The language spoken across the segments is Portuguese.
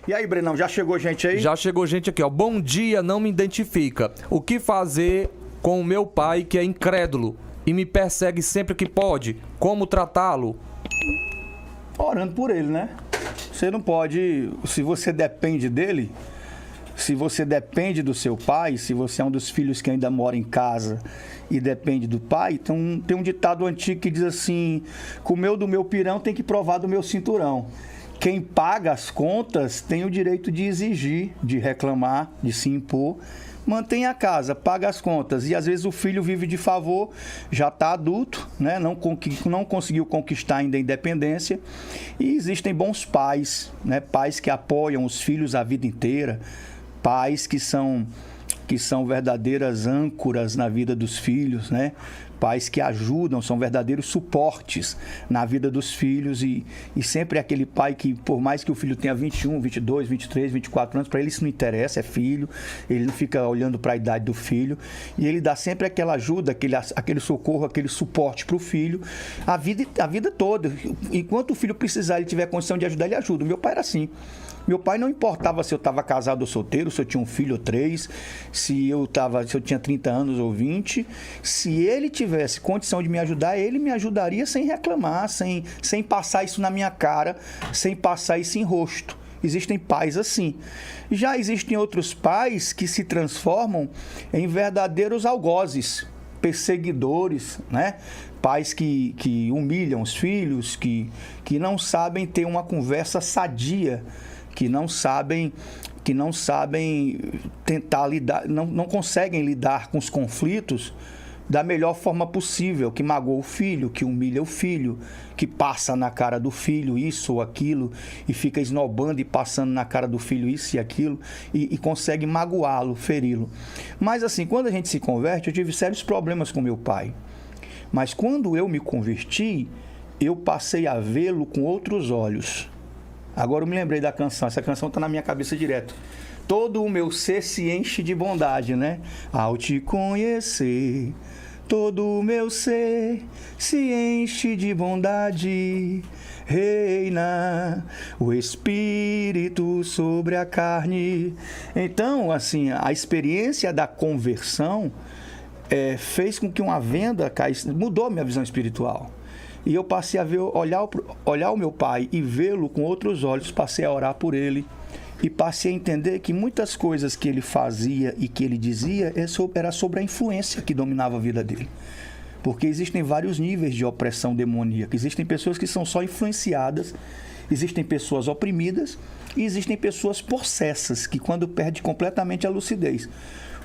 E aí, Brenão, já chegou gente aí? Já chegou gente aqui, ó. Bom dia, não me identifica. O que fazer com o meu pai que é incrédulo e me persegue sempre que pode? Como tratá-lo? Orando por ele, né? Você não pode, se você depende dele, se você depende do seu pai, se você é um dos filhos que ainda mora em casa e depende do pai, então tem um ditado antigo que diz assim: comeu do meu pirão tem que provar do meu cinturão. Quem paga as contas tem o direito de exigir, de reclamar, de se impor. Mantém a casa, paga as contas. E às vezes o filho vive de favor, já está adulto, né? Não conseguiu conquistar ainda a independência. E existem bons pais, né? Pais que apoiam os filhos a vida inteira, pais que são verdadeiras âncoras na vida dos filhos, né? Pais que ajudam, são verdadeiros suportes na vida dos filhos e sempre é aquele pai que, por mais que o filho tenha 21, 22, 23, 24 anos, para ele isso não interessa, é filho, ele não fica olhando para a idade do filho e ele dá sempre aquela ajuda, aquele socorro, aquele suporte para o filho a vida toda. Enquanto o filho precisar, ele tiver condição de ajudar, ele ajuda. O meu pai era assim. Meu pai não importava se eu estava casado ou solteiro, se eu tinha um filho ou 3, se eu tinha 30 anos ou 20. Se ele tivesse condição de me ajudar, ele me ajudaria sem reclamar, sem passar isso na minha cara, sem passar isso em rosto. Existem pais assim. Já existem outros pais que se transformam em verdadeiros algozes, perseguidores, né? Pais que humilham os filhos, que não sabem ter uma conversa sadia, que não sabem tentar lidar, não conseguem lidar com os conflitos da melhor forma possível, que magoa o filho, que humilha o filho, que passa na cara do filho isso ou aquilo e fica esnobando e passando na cara do filho isso e aquilo e consegue magoá-lo, feri-lo. Mas assim, quando a gente se converte, eu tive sérios problemas com meu pai. Mas quando eu me converti, eu passei a vê-lo com outros olhos. Agora eu me lembrei da canção, essa canção está na minha cabeça direto. Todo o meu ser se enche de bondade, né? Ao te conhecer, todo o meu ser se enche de bondade. Reina o Espírito sobre a carne. Então, assim, a experiência da conversão fez com que uma venda caísse, mudou a minha visão espiritual. E eu passei a olhar o meu pai e vê-lo com outros olhos, passei a orar por ele e passei a entender que muitas coisas que ele fazia e que ele dizia era sobre a influência que dominava a vida dele. Porque existem vários níveis de opressão demoníaca. Existem pessoas que são só influenciadas, existem pessoas oprimidas e existem pessoas possessas, que quando perde completamente a lucidez.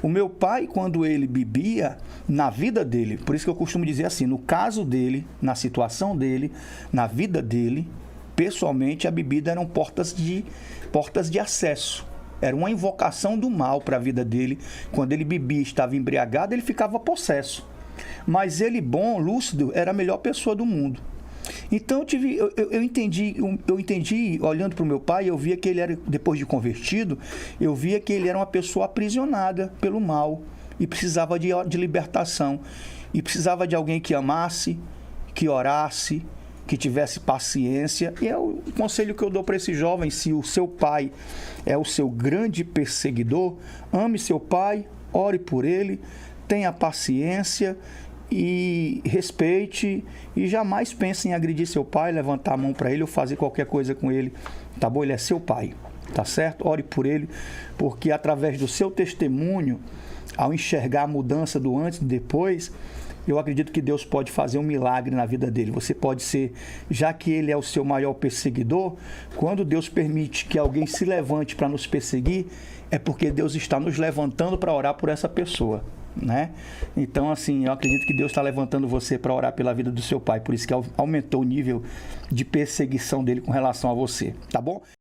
O meu pai, quando ele bebia, na vida dele, por isso que eu costumo dizer assim, no caso dele, na situação dele, na vida dele, pessoalmente, a bebida eram portas de acesso. Era uma invocação do mal para a vida dele. Quando ele bebia e estava embriagado, ele ficava possesso. Mas ele, bom, lúcido, era a melhor pessoa do mundo. Então eu entendi, olhando para o meu pai, eu via que ele era, depois de convertido, eu via que ele era uma pessoa aprisionada pelo mal e precisava de libertação. E precisava de alguém que amasse, que orasse, que tivesse paciência. E é o conselho que eu dou para esse jovem: se o seu pai é o seu grande perseguidor, ame seu pai, ore por ele, tenha paciência e respeite e jamais pense em agredir seu pai, levantar a mão para ele ou fazer qualquer coisa com ele, tá bom? Ele é seu pai, tá certo? Ore por ele, porque através do seu testemunho, ao enxergar a mudança do antes e depois, eu acredito que Deus pode fazer um milagre na vida dele. Você pode ser, já que ele é o seu maior perseguidor, quando Deus permite que alguém se levante para nos perseguir, é porque Deus está nos levantando para orar por essa pessoa, né? Então, assim, eu acredito que Deus está levantando você para orar pela vida do seu pai, por isso que aumentou o nível de perseguição dele com relação a você, tá bom?